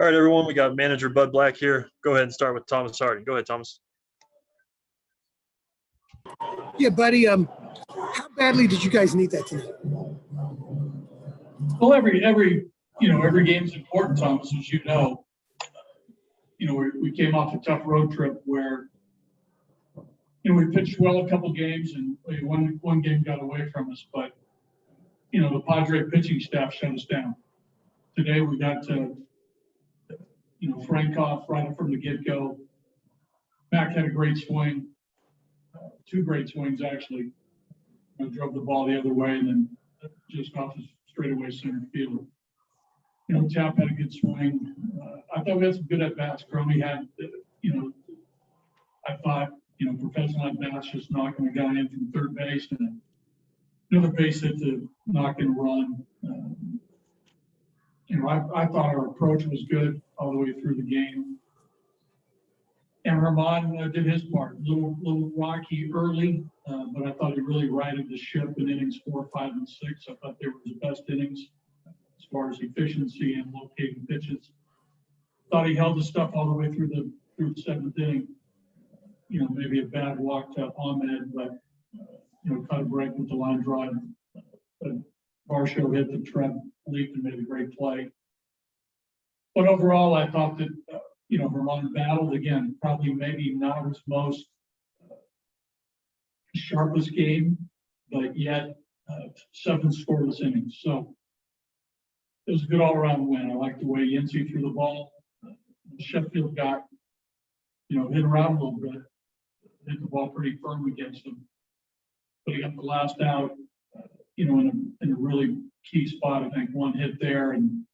All right, everyone, we got manager Bud Black here. Go ahead and start with Thomas Hardy. Go ahead, Thomas. Yeah, buddy. How badly did you guys need that tonight? Well, every game's important, Thomas, as you know. We came off a tough road trip where we pitched well a couple games and one game got away from us, but the Padre pitching staff shut us down. Today we got to Frankoff right up from the get-go. Mac had a great swing, two great swings actually. Drove the ball the other way and then just off his straightaway center field. Tap had a good swing. I thought we had some good at-bats. Cromie had, I thought, professional at-bats, just knocking a guy in from third base and another base hit to knock in a run. I thought our approach was good all the way through the game. And Herman did his part. A little rocky early, but I thought he really righted the ship in innings 4, 5, and 6. I thought they were his best innings as far as efficiency and locating pitches. Thought he held the stuff all the way through the 7th inning. Maybe a bad walk to Ahmed, but cut a break with the line drive. But Varsho hit the trap, leaped and made a great play. But overall, I thought that Vermont battled again. Probably maybe not his most sharpest game, but yet 7 scoreless innings. So it was a good all-around win. I liked the way Yancey threw the ball. Sheffield got hit around a little bit, hit the ball pretty firm against him. But he got the last out, in a really key spot. I think one hit there, and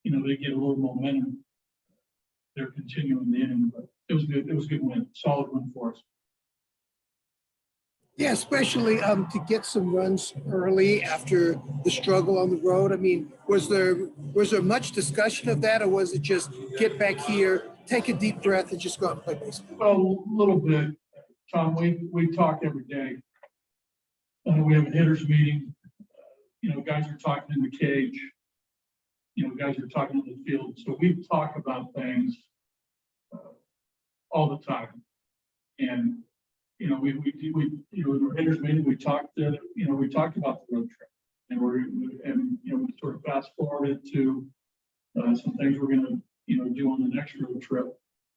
they get a little momentum. They're continuing the inning, but it was good. It was a good win, solid win for us. Yeah, especially to get some runs early after the struggle on the road. I mean, was there much discussion of that, or was it just get back here, take a deep breath, and just go out and play baseball? Well, a little bit, Tom. We talk every day. We have a hitters meeting. Guys are talking in the cage. Guys are talking in the field. So we talk about things all the time. And in our hitters meeting, we talked about the road trip, and we sort of fast forwarded to some things we're going to do on the next road trip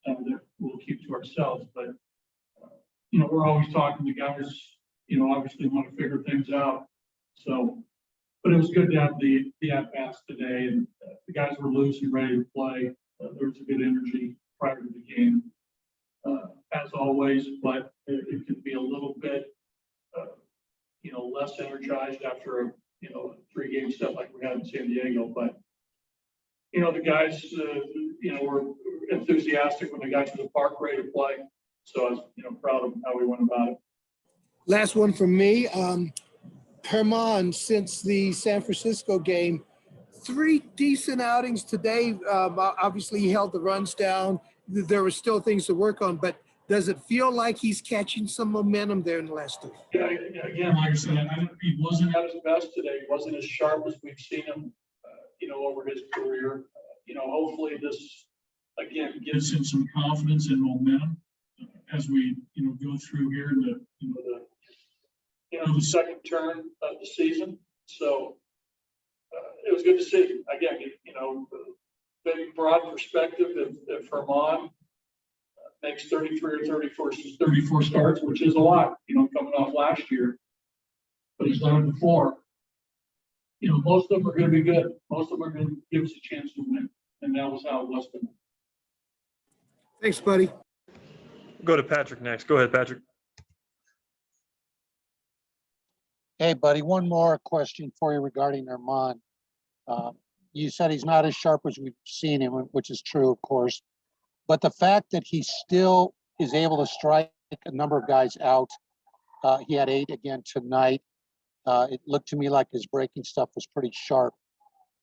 that we'll keep to ourselves. But we're always talking to guys. Obviously want to figure things out. So, but it was good to have the at-bats today, and the guys were loose and ready to play. There was a good energy prior to the game, as always, but it could be a little bit, less energized after a 3-game set like we had in San Diego. But the guys, were enthusiastic when they got to the park ready to play. So I was, proud of how we went about it. Last one from me. Herman, since the San Francisco game, 3 decent outings today. Obviously, he held the runs down. There were still things to work on, but does it feel like he's catching some momentum there in the last 2? Yeah, again, like I said, he wasn't at his best today. He wasn't as sharp as we've seen him, over his career. Hopefully this, again, gives him some confidence and momentum as we, go through here in the second turn of the season. So it was good to see. Again, the broad perspective, if Herman makes 33 or 34 starts, which is a lot, coming off last year, but he's done it before. Most of them are going to be good. Most of them are going to give us a chance to win, and that was how it was tonight. Thanks, buddy. Go to Patrick next. Go ahead, Patrick. Hey, buddy, one more question for you regarding Herman. You said he's not as sharp as we've seen him, which is true, of course. But the fact that he still is able to strike a number of guys out, he had 8 again tonight. It looked to me like his breaking stuff was pretty sharp.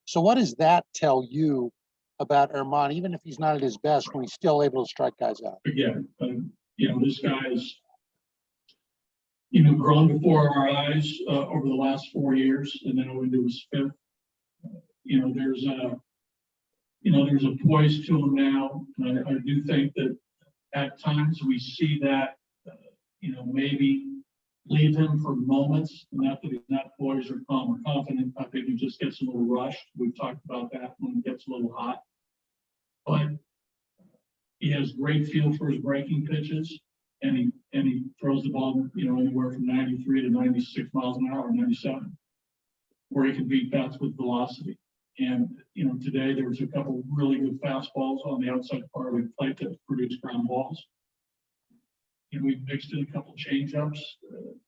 So what does that tell you about Herman, even if he's not at his best, when he's still able to strike guys out? Again, this guy is, grown before our eyes over the last 4 years, and then into his 5th. there's a poise to him now. And I do think that at times we see that, maybe leave him for moments. Not that he's not poised or calm or confident. I think he just gets a little rushed. We've talked about that when it gets a little hot. But he has great feel for his breaking pitches, and he throws the ball, anywhere from 93 to 96 miles an hour, 97, where he can beat bats with velocity. And, today there was a couple really good fastballs on the outside part of the plate that produced ground balls. And we mixed in a couple changeups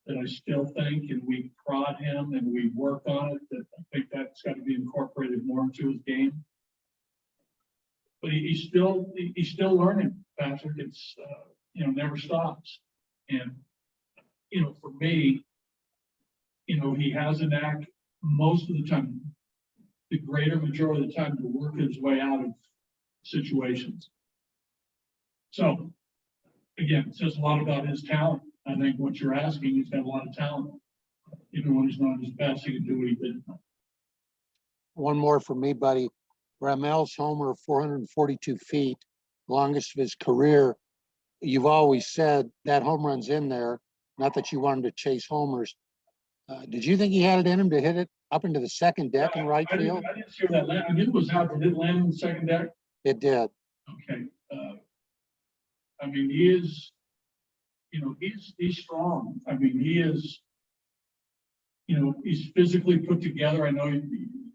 that I still think, and we prod him and we work on it. That I think that's got to be incorporated more into his game. But he's still learning, Patrick. It's never stops. And for me, he has a knack most of the time, the greater majority of the time, to work his way out of situations. So again, it says a lot about his talent. I think what you're asking, he's got a lot of talent. Even when he's not at his best, he can do what he did. One more from me, buddy. Ramel's homer, 442 feet, longest of his career. You've always said that home run's in there. Not that you wanted to chase homers. Did you think he had it in him to hit it up into the second deck in right field? I didn't see that land. It was out. Did it land in the second deck? It did. Okay. He is, he's strong. He is, he's physically put together. I know you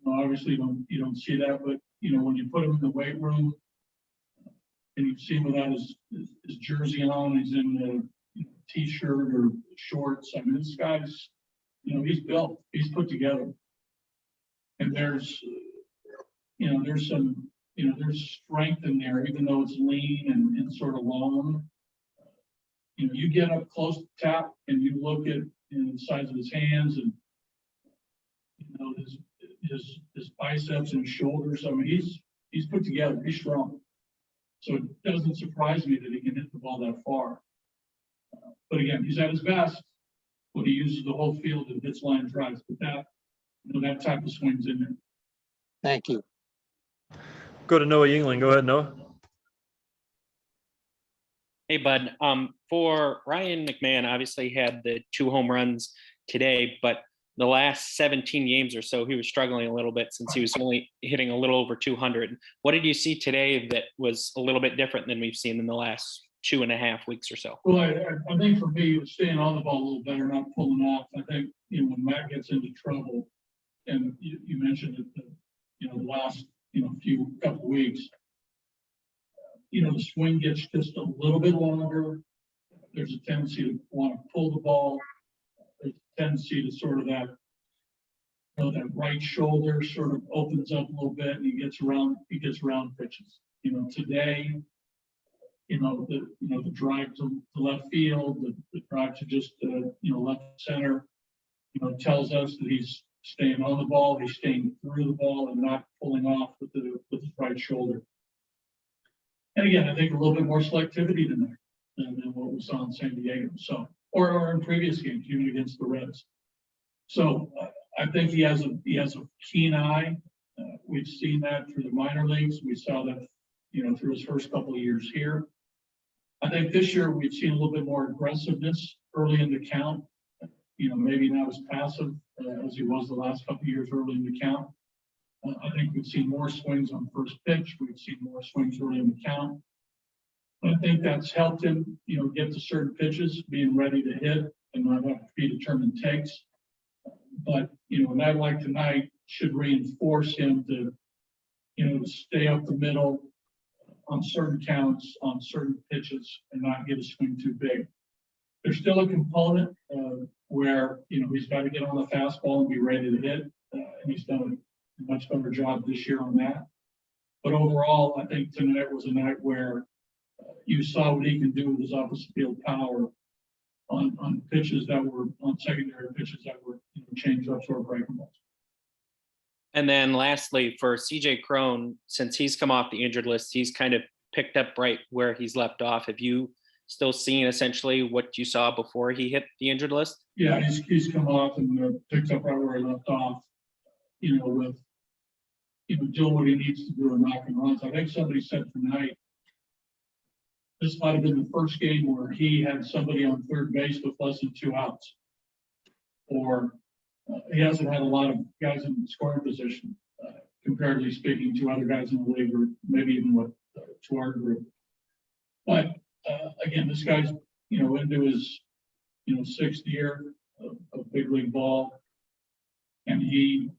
obviously you don't see that, but when you put him in the weight room and you see him without his jersey on, he's in a t-shirt or shorts. This guy's, he's built, he's put together. And there's some, there's strength in there, even though it's lean and sort of long. You get up close to tap and you look at the size of his hands and his biceps and his shoulders. He's put together. He's strong. So it doesn't surprise me that he can hit the ball that far. But again, he's at his best when he uses the whole field and hits line drives. But that type of swing's in there. Thank you. Go to Noah Yingling. Go ahead, Noah. Hey, bud. For Ryan McMahon, obviously had the 2 home runs today, but the last 17 games or so, he was struggling a little bit since he was only hitting a little over 200. What did you see today that was a little bit different than we've seen in the last 2.5 weeks or so? Well, I think for me, staying on the ball a little better, not pulling off. I think, when Matt gets into trouble, and you mentioned it, the last, couple weeks, the swing gets just a little bit longer. There's a tendency to want to pull the ball. There's a tendency to sort of that right shoulder sort of opens up a little bit and he gets around pitches. Today, the drive to left field, the drive to just, left center, tells us that he's staying on the ball, he's staying through the ball and not pulling off with his right shoulder. And again, I think a little bit more selectivity than what we saw in San Diego. So, or in previous games, even against the Reds. So I think he has a keen eye. We've seen that through the minor leagues. We saw that, through his first couple of years here. I think this year we've seen a little bit more aggressiveness early in the count. Maybe not as passive as he was the last couple of years early in the count. I think we've seen more swings on first pitch. We've seen more swings early in the count. I think that's helped him, get to certain pitches, being ready to hit and not have to be determined takes. But, a night like tonight should reinforce him to, to stay up the middle on certain counts, on certain pitches, and not get a swing too big. There's still a component where, he's got to get on the fastball and be ready to hit. And he's done a much better job this year on that. But overall, I think tonight was a night where you saw what he can do with his opposite field power on pitches that were on secondary pitches that were changed ups or breaking balls. And then lastly, for CJ Cron, since he's come off the injured list, he's kind of picked up right where he's left off. Have you still seen essentially what you saw before he hit the injured list? Yeah, he's come off and picked up right where he left off, with, doing what he needs to do and knocking runs. I think somebody said tonight, this might have been the first game where he had somebody on third base with less than 2 outs. Or he hasn't had a lot of guys in scoring position, comparatively speaking to other guys in the league, or maybe even to our group. But again, this guy's into his 6th year of big league ball, and he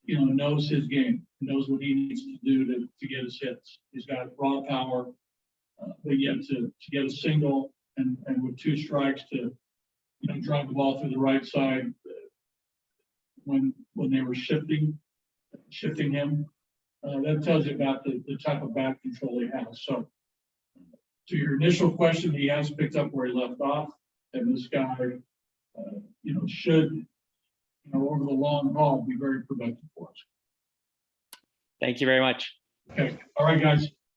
knows his game, knows what he needs to do to get his hits. He's got raw power, but yet to get a single and with 2 strikes to drive the ball through the right side when they were shifting him, that tells you about the type of bat control he has. So to your initial question, he has picked up where he left off, and this guy, should, over the long haul, be very productive for us. Thank you very much. Okay. All right, guys.